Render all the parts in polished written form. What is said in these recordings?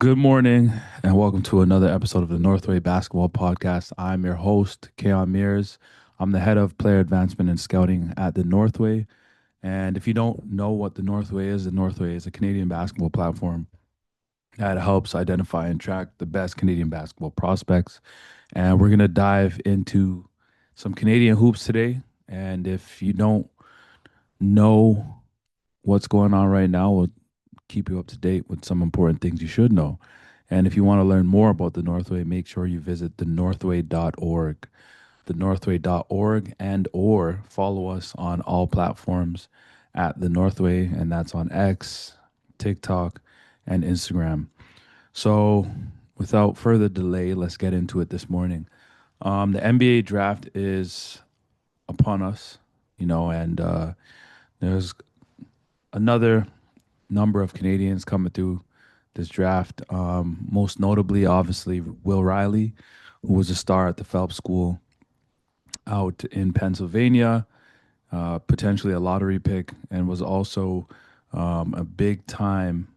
Good morning, and welcome to another episode of the Northway Basketball Podcast. I'm your host, Kayon Mayers. I'm the head of player advancement and scouting at the Northway. And if you don't know what the Northway is a Canadian basketball platform that helps identify and track the best Canadian basketball prospects. And we're going to dive into some Canadian hoops today. And if you don't know what's going on right now, we'll keep you up to date with some important things you should know. And if you want to learn more about the Northway, make sure you visit thenorthway.org, thenorthway.org, and or follow us on all platforms at the Northway, and that's on X, TikTok, and Instagram. So, without further delay, let's get into it this morning. The NBA draft is upon us, and there's another number of Canadians coming through this draft. Most notably, obviously, Will Riley, who was a star at the Phelps School out in Pennsylvania, potentially a lottery pick, and was also a big time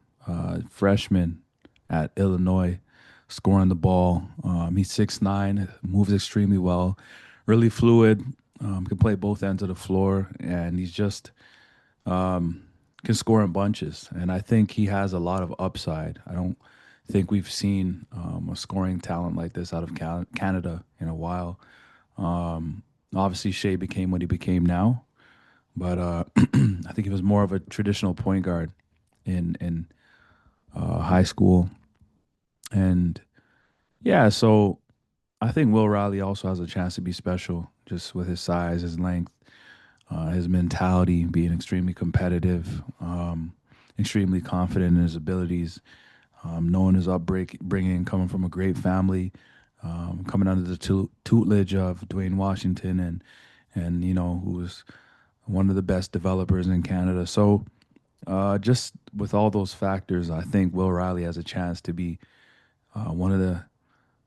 freshman at Illinois, scoring the ball. He's 6'9", moves extremely well, really fluid, can play both ends of the floor, and he's just can score in bunches, and I think he has a lot of upside. I don't think we've seen a scoring talent like this out of Canada in a while. Obviously, Shea became what he became now, but I think he was more of a traditional point guard in high school, and yeah, so I think Will Riley also has a chance to be special, just with his size, his length, his mentality, being extremely competitive, extremely confident in his abilities, knowing his upbringing, coming from a great family, coming under the tutelage of Dwayne Washington, and who was one of the best developers in Canada. So just with all those factors, I think Will Riley has a chance to be one of the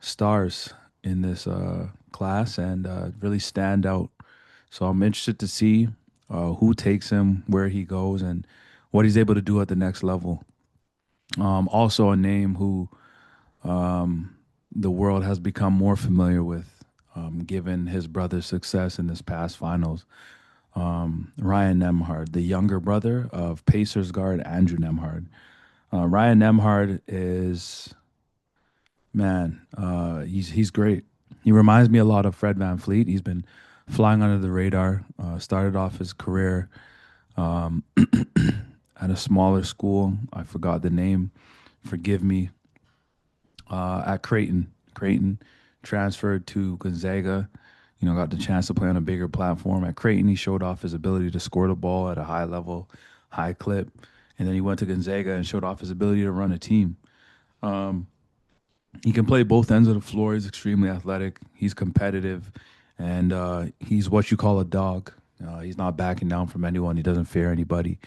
stars in this class and really stand out. So I'm interested to see who takes him, where he goes, and what he's able to do at the next level. Also, a name who the world has become more familiar with, given his brother's success in this past finals. Ryan Nemhard, the younger brother of Pacers guard Andrew Nemhard. Ryan Nemhard is man, he's great. He reminds me a lot of Fred Van Fleet. He's been flying under the radar. Started off his career um, at a smaller school. I forgot the name. Forgive me. At Creighton. Creighton transferred to Gonzaga. Got the chance to play on a bigger platform. At Creighton, he showed off his ability to score the ball at a high level, high clip. And then he went to Gonzaga and showed off his ability to run a team. Um, he can play both ends of the floor. He's extremely athletic. He's competitive, and he's what you call a dog. He's not backing down from anyone. He doesn't fear anybody.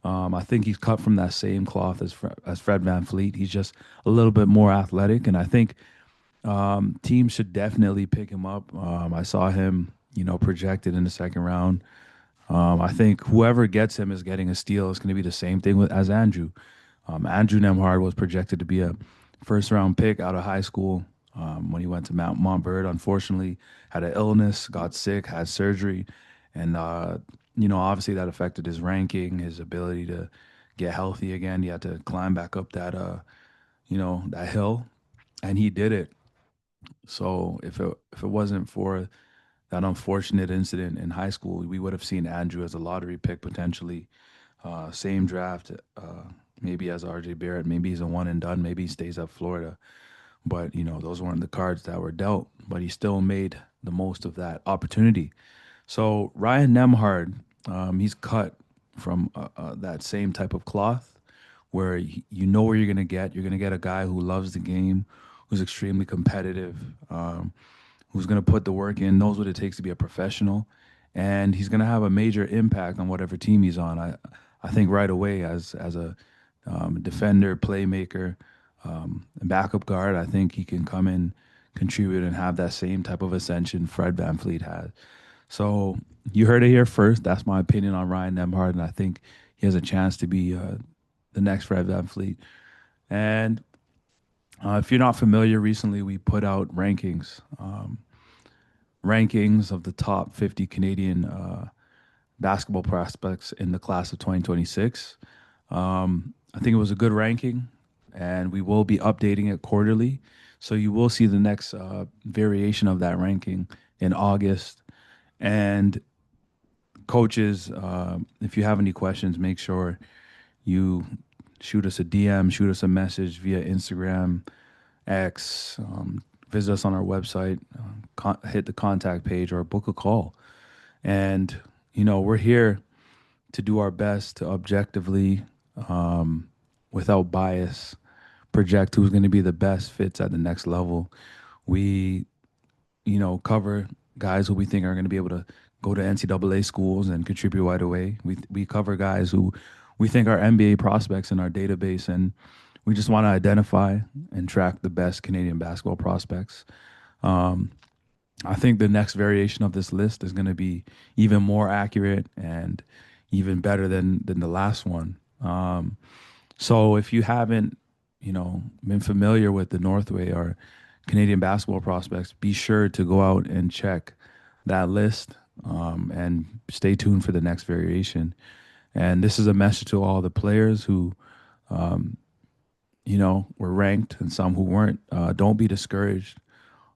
I think he's cut from that same cloth as Fred Van Fleet. He's just a little bit more athletic, and I think teams should definitely pick him up. I saw him, projected in the second round. I think whoever gets him is getting a steal. It's going to be the same thing as Andrew. Andrew Nemhard was projected to be a first round pick out of high school when he went to Mount Montbert. Unfortunately, had an illness, got sick, had surgery, and obviously that affected his ranking, his ability to get healthy again. He had to climb back up that hill, and he did it. So if it wasn't for that unfortunate incident in high school, we would have seen Andrew as a lottery pick potentially. Same draft, maybe as RJ Barrett. Maybe he's a one and done. Maybe he stays at Florida. But those weren't the cards that were dealt. But he still made the most of that opportunity. So Ryan Nemhard, he's cut from that same type of cloth, where you know where you're gonna get. You're gonna get a guy who loves the game, who's extremely competitive, who's gonna put the work in, knows what it takes to be a professional, and he's gonna have a major impact on whatever team he's on. I think right away as a defender, playmaker, backup guard, I think he can come in, contribute, and have that same type of ascension Fred Van Fleet had. So you heard it here first. That's my opinion on Ryan Nemhard, and I think he has a chance to be the next Fred Van Fleet. And If you're not familiar, recently we put out rankings of the top 50 Canadian basketball prospects in the class of 2026. I think it was a good ranking, and we will be updating it quarterly. So you will see the next variation of that ranking in August. And coaches, if you have any questions, make sure you shoot us a DM, shoot us a message via Instagram, X, visit us on our website, hit the contact page, or book a call. And, we're here to do our best to objectively, without bias, project who's going to be the best fits at the next level. We, cover guys who we think are going to be able to go to NCAA schools and contribute right away. We cover guys who we think are NBA prospects in our database, and we just want to identify and track the best Canadian basketball prospects. I think the next variation of this list is going to be even more accurate and even better than the last one. So if you haven't, been familiar with the Northway or Canadian basketball prospects, be sure to go out and check that list, and stay tuned for the next variation. And this is a message to all the players who, were ranked and some who weren't. Don't be discouraged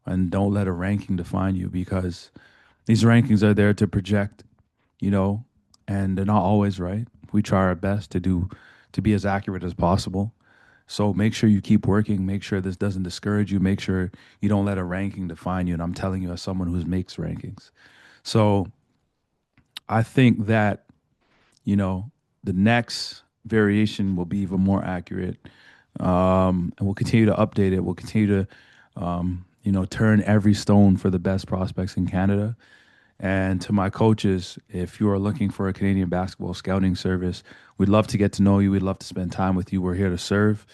and don't let a ranking define you, because these rankings are there to project, you know, and they're not always right. We try our best to be as accurate as possible. So make sure you keep working. Make sure this doesn't discourage you. Make sure you don't let a ranking define you. And I'm telling you, as someone who makes rankings, so I think that the next variation will be even more accurate, and we'll continue to update it. We'll continue to turn every stone for the best prospects in Canada. And to my coaches, if you are looking for a Canadian basketball scouting service, we'd love to get to know you. We'd love to spend time with you. We're here to serve.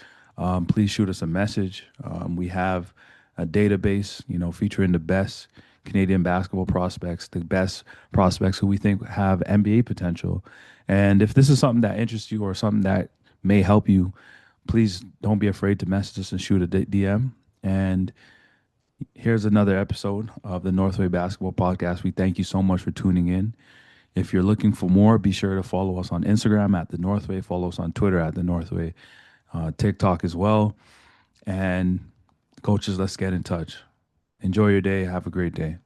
Please shoot us a message. We have a database, featuring the best Canadian basketball prospects, the best prospects who we think have NBA potential. And if this is something that interests you or something that may help you, please don't be afraid to message us and shoot a DM. And here's another episode of the Northway Basketball Podcast. We thank you so much for tuning in. If you're looking for more, be sure to follow us on Instagram at the Northway, follow us on Twitter at the Northway, TikTok as well. And coaches, let's get in touch. Enjoy your day. Have a great day.